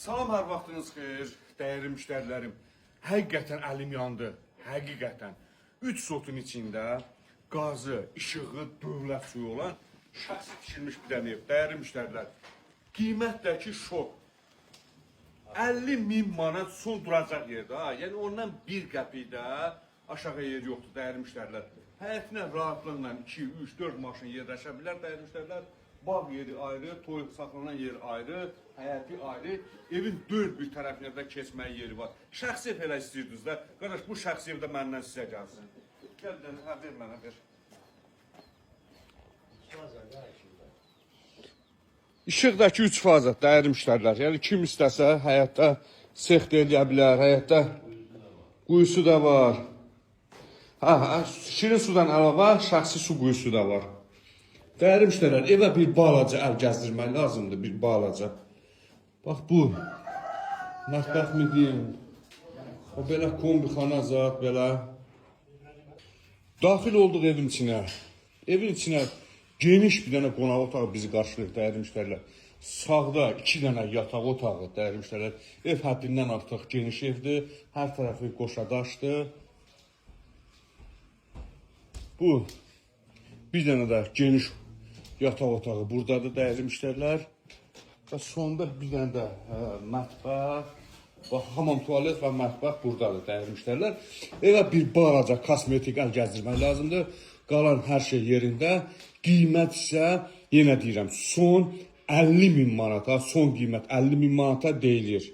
Salam, hər vaxtınız xeyir, dəyərli müştərilərim. Həqiqətən əlim yandı, həqiqətən. 3 sotun içində qazı, işığı, dövlət suyu olan şəxsi tikilmiş bir dənə ev. Dəyərli müştərilər, qiymətdəki şok. 50.000 manat son duracaq yerdə. Yəni ondan bir qəpik də aşağı yer yoxdur, dəyərli müştərilər. Həyətinə rahatlıqla 2, 3, 4 maşın yerləşə bilər, dəyərli müştərilər. Bağ yeri ayrı, toyuq saxlanan yer ayrı, həyəti ayrı, evin dörd bir tərəfinə də keçməyə yeri var. Şəxsi ev elə istəyirdiniz də, qardaş bu şəxsi ev də məndən sizə gəlsin. Gəl, ver mənə, ver. İşıqdakı 3 faza, dəyərli müştərilər. Yəni kim istəsə həyətdə sext eləyə bilər, həyətdə quyusu da var. Şirin sudan əlavə şəxsi su quyusu da var. Dəyərli müştərilər, evə bir balaca əl gəzdirmək lazımdır, bir balaca. Bax bu, mətbəx mi deyim, o belə kombixana zat, belə. Daxil olduq evin içinə geniş bir dənə qonaq otağı bizi qarşılayır, dəyərli müştərilər. Sağda 2 dənə yataq otağı, dəyərli müştərilər. Ev həddindən artıq geniş evdir, hər tərəfi qoşadaşdır. Bu, bir dənə də geniş yataq otağı buradadır, dəyərli müştərilər. Və sonda bir dənə də mətbəx, hamam tualet və mətbəx buradadır, dəyərli müştərilər. Evə bir balaca kosmetik əl gəzdirmək lazımdır. Qalan hər şey yerində. Qiymət isə, yenə deyirəm, son 50.000 manata, son qiymət 50.000 manata deyilir.